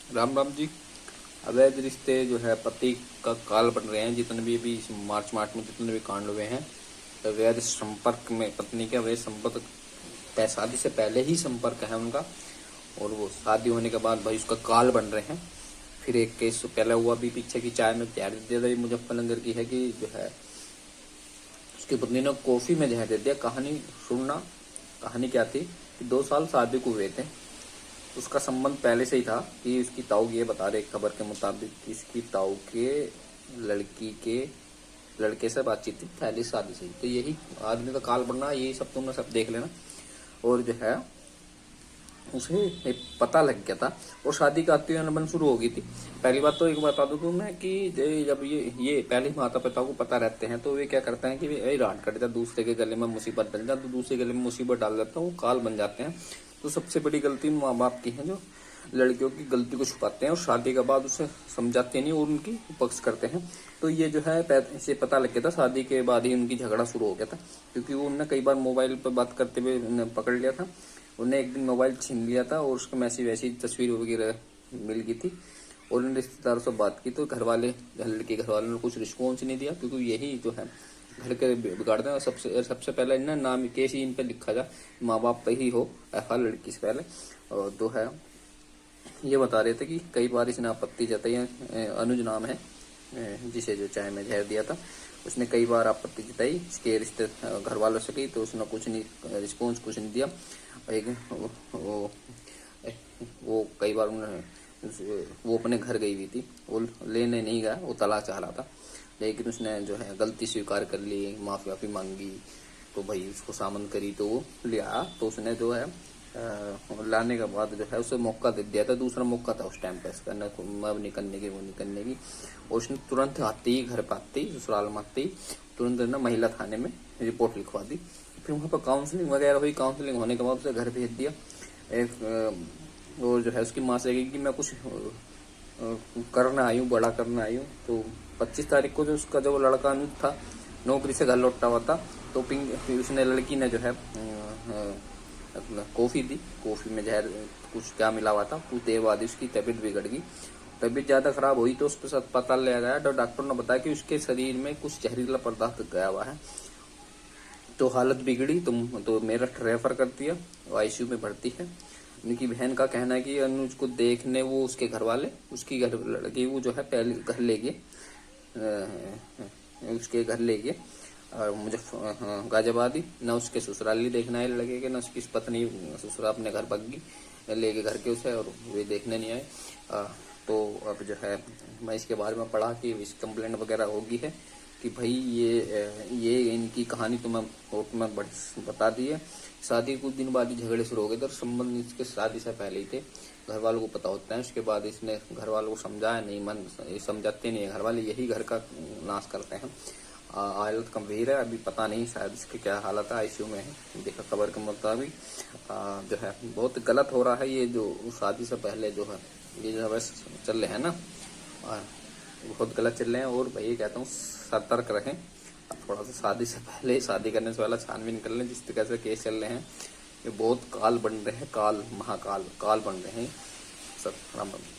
राम राम जी। अवैध रिश्ते जो है पति का काल बन रहे हैं। जितने भी अभी इस मार्च में जितने भी कांड हुए हैं, अवैध संपर्क में पत्नी के अवैध संपर्क, शादी से पहले ही संपर्क है उनका, और वो शादी होने के बाद भाई उसका काल बन रहे हैं। फिर एक केस पहले हुआ भी पीछे की चाय में जहर दे दिया था, मुजफ्फरनगर की है कि जो है उसकी पत्नी ने कॉफी में जहर दे दिया। कहानी सुनना। कहानी क्या थी कि 2 साल शादी को हुए थे, उसका संबंध पहले से ही था कि उसकी ताऊ ये बता रहे खबर के मुताबिक कि इसकी ताऊ के लड़की के लड़के से बातचीत थी पहले शादी से ही। तो यही आदमी का काल बनना, यही सब तुमने सब देख लेना। और जो है उसे एक पता लग गया था और शादी का आत्मीय अनबन शुरू हो गई थी। पहली बात तो एक बता दूं तुम्हें कि जब ये पहले माता पिता को पता रहते हैं तो वे क्या करते हैं कि वे रान कट जाए, दूसरे के गले में मुसीबत डल जाए तो दूसरे गले में मुसीबत डाल देता है, वो काल बन जाते हैं। तो सबसे बड़ी गलती माँ बाप की है जो लड़कियों की गलती को छुपाते हैं और शादी के बाद उसे समझाते नहीं और उनकी पक्ष करते हैं। तो ये जो है इसे पता लग गया था, शादी के बाद ही उनकी झगड़ा शुरू हो गया था, क्योंकि वो उन्होंने कई बार मोबाइल पर बात करते हुए पकड़ लिया था। उन्हें एक दिन मोबाइल छीन लिया था और उसको मैसी वैसी तस्वीर वगैरह मिल गई थी और उन्होंने रिश्तेदारों से बात की तो लड़के घर वालों ने कुछ रिस्पॉन्स नहीं दिया, क्योंकि यही जो है घर के बिगाड़ते हैं। सबसे पहले इन्हें नाम केस ही इन पर लिखा जा, माँ बाप पे ही हो एफआईआर लड़की से पहले। और तो है ये बता रहे थे कि कई बार इसने आपत्ति जताई है। अनुज नाम है जिसे जो चाय में जहर दिया था, उसने कई बार आपत्ति जताई इसके रिश्ते घर वालों से की, तो उसने कुछ नहीं रिस्पॉन्स कुछ नहीं दिया। एक वो कई बार वो अपने घर गई हुई थी, वो लेने नहीं गया, वो तलाक चाह रहा था, लेकिन उसने जो है गलती स्वीकार कर ली, माफी मांगी, तो भाई उसको सामन करी तो वो ले आया। तो उसने जो है लाने के बाद जो है उसे मौका दे दिया था, दूसरा मौका था उस टाइम पे इसका अब नहीं करने की वो नहीं करने की। और उसने तुरंत आते ही घर पर आते ही ससुराल में आते ही तुरंत ना महिला थाने में रिपोर्ट लिखवा दी। फिर वहाँ पर काउंसलिंग वगैरह हुई, काउंसलिंग होने के बाद उसे घर भेज दिया। एक और जो है उसकी माँ से कही कि मैं कुछ करना आई हूँ, बड़ा करना आई हूँ। तो 25 तारीख को जो उसका जो लड़का अनुज था नौकरी से घर लौटा हुआ था, तो उसने लड़की ने जो है कॉफी दी, कॉफी में जहर कुछ क्या मिला हुआ था, कुछ देर बाद उसकी तबीयत बिगड़ गई। तबीयत ज्यादा खराब हुई तो उस पर पता लिया गया, तो डॉक्टर ने बताया कि उसके शरीर में कुछ जहरीला पदार्थ गया हुआ है। तो हालत बिगड़ी तो मेरठ रेफर कर दिया, आईसीयू में भर्ती है। उनकी बहन का कहना है कि अनुज को देखने वो उसके घर वाले उसकी घर लड़की वो जो है पहले घर ले गए, उसके घर ले गए और मुझे गाजियाबादी न उसके ससुराली देखना है लड़के के, न उसकी पत्नी ससुराल अपने घर भाग गई लेके घर के उसे, और वे देखने नहीं आए। तो अब जो है मैं इसके बारे में पढ़ा कि इस कंप्लेंट वगैरह होगी है कि भाई ये इनकी कहानी तो मैं कोर्ट में बता दी है। शादी कुछ दिन बाद ही झगड़े शुरू हो गए थे, संबंध इसके शादी से पहले ही थे, घर वालों को पता होता है। उसके बाद इसने घर वालों को समझाया नहीं, समझाते नहीं है घर वाले, यही घर का नाश करते हैं। हालत गंभीर है, अभी पता नहीं शायद इसकी क्या हालत है, आईसीयू में है देखा खबर के मुताबिक। जो है बहुत गलत हो रहा है ये जो शादी से पहले जो है ये जो है चल रहे हैं ना, बहुत गलत चल रहे हैं। और भाई कहता हूँ सतर्क रहें, थोड़ा सा शादी से पहले शादी करने से पहले छानबीन कर लें। जिस तरह से केस चल रहे हैं ये बहुत काल बन रहे हैं, काल महाकाल काल बन रहे हैं सब। राम राम।